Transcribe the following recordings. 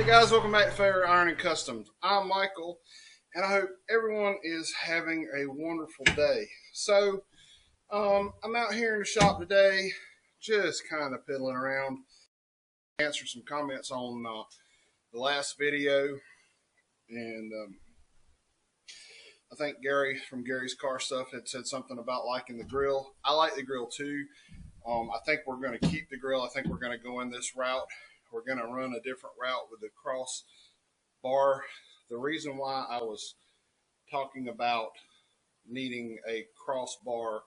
Hey guys, welcome back to Favorite Iron and Customs. I'm Michael, and I hope everyone is having a wonderful day. So, I'm out here in the shop today, just kind of piddling around, answer some comments on the last video, and I think Gary from Gary's Car Stuff had said something about liking the grill. I like the grill too. I think we're going to keep the grill. I think we're going to go in this route. We're going to run a different route with the cross bar. The reason why I was talking about needing a cross bar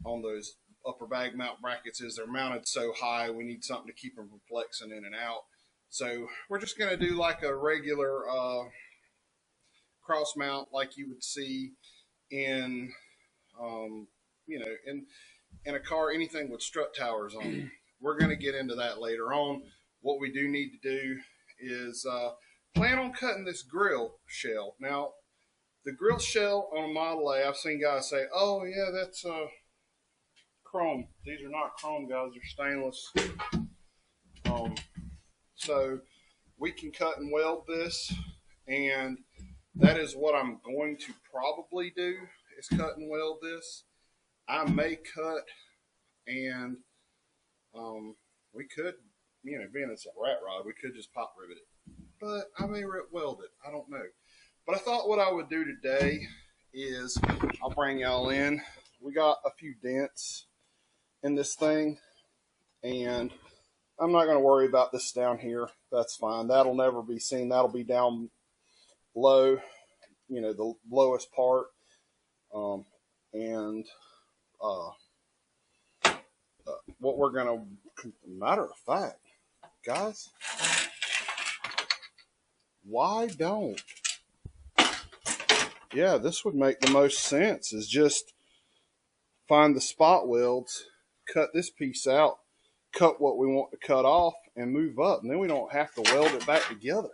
on those upper bag mount brackets is they're mounted so high, we need something to keep them from flexing in and out. So we're just going to do like a regular cross mount like you would see in, in a car, anything with strut towers on it. We're going to get into that later on. What we do need to do is plan on cutting this grill shell. Now, the grill shell on a Model A, I've seen guys say, oh, yeah, that's chrome. These are not chrome, guys. They're stainless. So we can cut and weld this, and that is what I'm going to probably do, is cut and weld this. I may cut, and we could, being it's a rat rod, we could just pop rivet it. But I may weld it. I don't know. But I thought what I would do today is I'll bring y'all in. We got a few dents in this thing, and I'm not going to worry about this down here. That's fine. That'll never be seen. That'll be down low, the lowest part. What we're going to, matter of fact, guys, why don't, this would make the most sense, is just find the spot welds, cut this piece out, cut what we want to cut off, and move up, and then we don't have to weld it back together.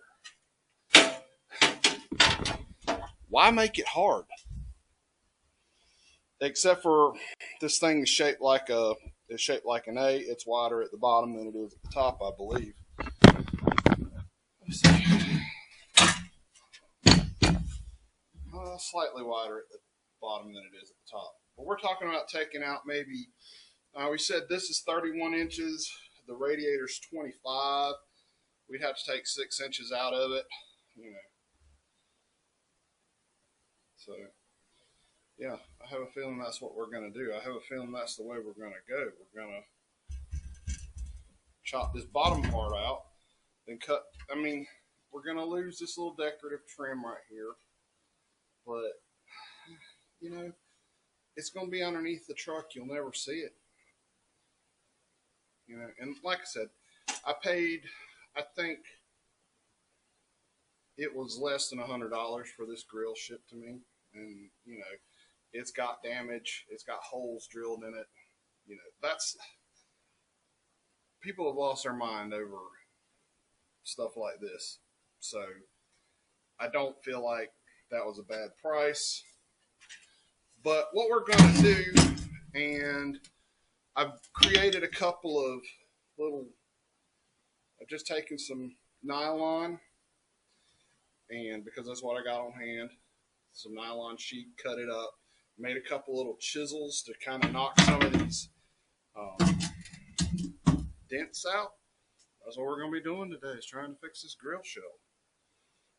Why make it hard? Except for this thing is shaped like an A. It's wider at the bottom than it is at the top, I believe. Let's see. Slightly wider at the bottom than it is at the top. But we're talking about taking out maybe, we said this is 31 inches. The radiator's 25. We'd have to take 6 inches out of it, So, yeah, I have a feeling that's what we're going to do. I have a feeling that's the way we're going to go. We're going to chop this bottom part out, then cut. We're going to lose this little decorative trim right here. But, it's going to be underneath the truck. You'll never see it. And like I said, I paid, I think it was less than $100 for this grill shipped to me. And, it's got damage. It's got holes drilled in it. People have lost their mind over stuff like this. So I don't feel like that was a bad price. But what we're going to do, and I've created a couple of I've just taken some nylon, and because that's what I got on hand, some nylon sheet, cut it up, made a couple little chisels to kind of knock some of these dents out. That's what we're going to be doing today, is trying to fix this grill shell,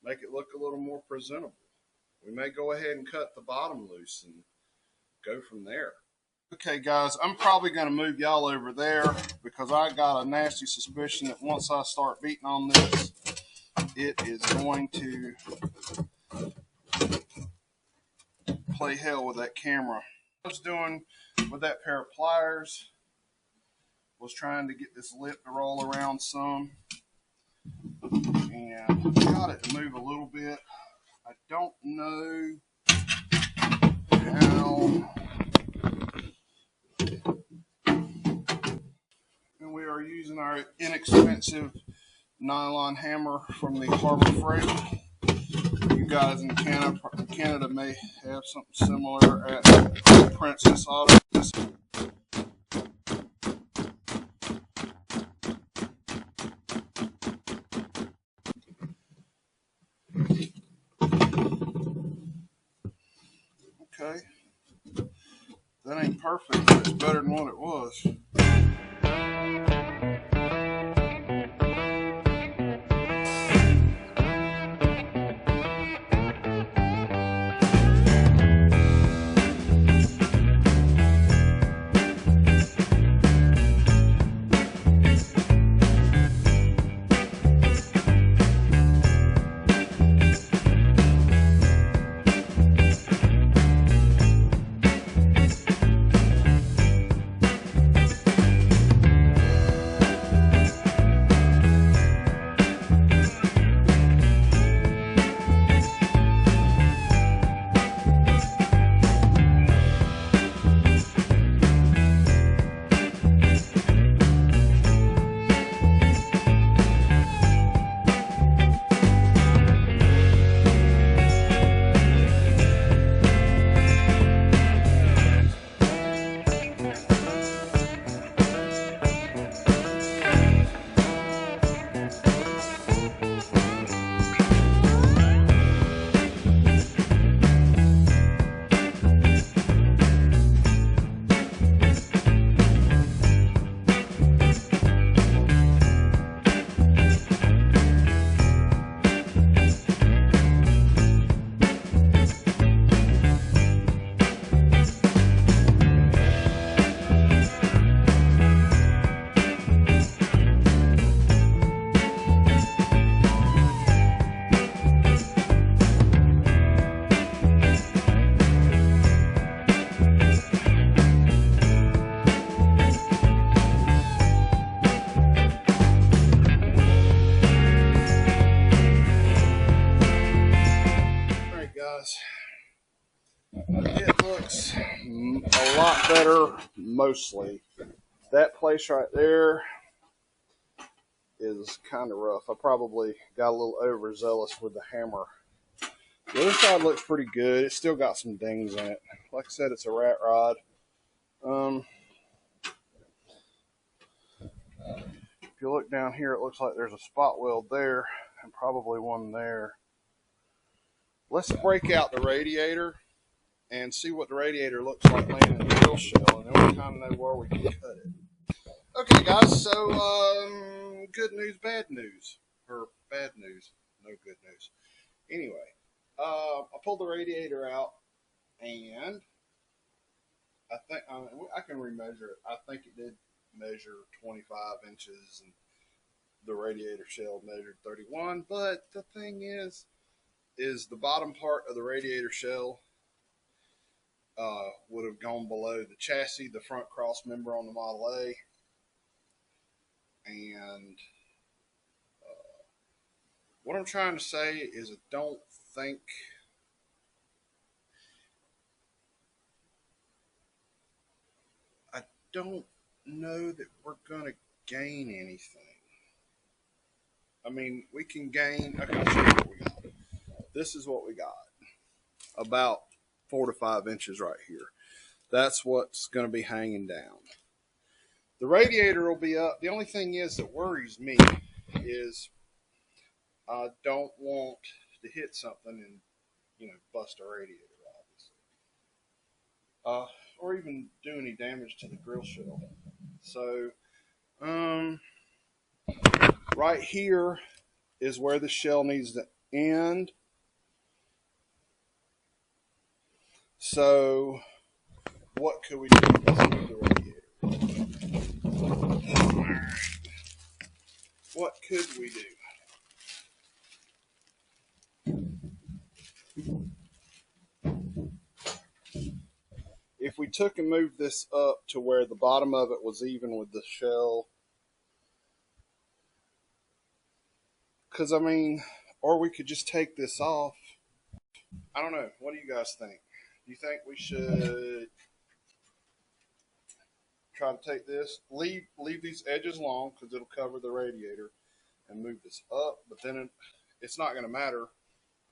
make it look a little more presentable. We may go ahead and cut the bottom loose and go from there. Okay, guys, I'm probably going to move y'all over there because I got a nasty suspicion that once I start beating on this, it is going to play hell with that camera. What I was doing with that pair of pliers was trying to get this lip to roll around some, and got it to move a little bit. I don't know how. And we are using our inexpensive nylon hammer from the Harbor Freight. You guys in Canada may have something similar at Princess Auto. perfect, but it's better than what it was. Guys, it looks a lot better mostly. That place right there is kind of rough. I probably got a little overzealous with the hammer. The other side looks pretty good. It's still got some dings in it. Like I said, it's a rat rod. If you look down here, it looks like there's a spot weld there and probably one there. Let's break out the radiator and see what the radiator looks like laying in the drill shell, and then we kind of know where we can cut it. Okay, guys, so good news, bad news. Or bad news, no good news. Anyway, I pulled the radiator out, and I think I can remeasure it. I think it did measure 25 inches, and the radiator shell measured 31. But the thing is the bottom part of the radiator shell would have gone below the chassis, the front cross member on the Model A, and what I'm trying to say is I don't know that we're going to gain anything. I mean, we can gain. Okay, I'll show you what we got. This is what we got. About 4 to 5 inches right here. That's what's going to be hanging down. The radiator will be up. The only thing is that worries me is I don't want to hit something and, bust a radiator, obviously. Or even do any damage to the grill shell. So, right here is where the shell needs to end. So, what could we do? Let's move the radiator. What could we do? If we took and moved this up to where the bottom of it was even with the shell, because I mean, or we could just take this off. I don't know. What do you guys think? Do you think we should try to take this, leave these edges long because it'll cover the radiator, and move this up? But then it's not going to matter.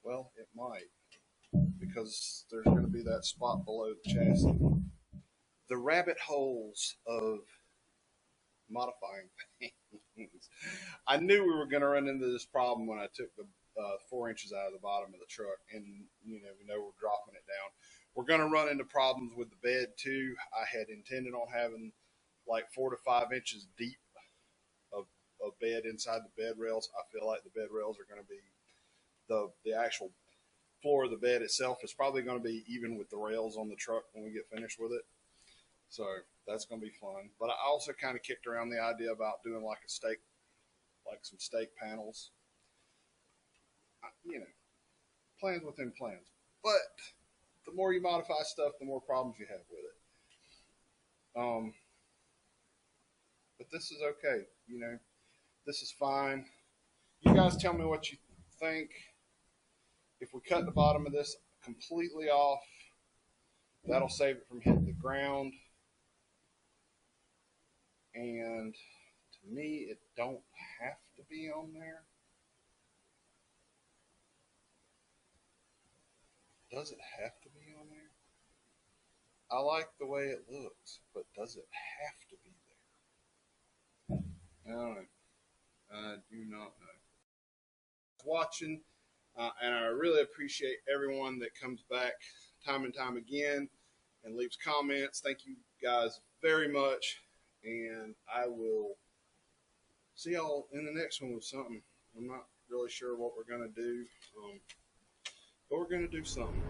Well, it might, because there's going to be that spot below the chassis. The rabbit holes of modifying things. I knew we were going to run into this problem when I took the 4 inches out of the bottom of the truck, and we know we're dropping it down. We're going to run into problems with the bed too. I had intended on having like 4 to 5 inches deep of, of bed inside the bed rails. I feel like the bed rails are going to be the actual floor of the bed itself is probably going to be even with the rails on the truck when we get finished with it. So that's going to be fun. But I also kind of kicked around the idea about doing like a stake, like some stake panels. You know, plans within plans. But the more you modify stuff, the more problems you have with it. But this is okay. You know, this is fine. You guys tell me what you think. If we cut the bottom of this completely off, that'll save it from hitting the ground. And to me, it don't have to be on there. Does it have to be on there? I like the way it looks, but does it have to be there? I don't know. I do not know. Watching, and I really appreciate everyone that comes back time and time again and leaves comments. Thank you guys very much, and I will see y'all in the next one with something. I'm not really sure what we're gonna do, but we're gonna do something.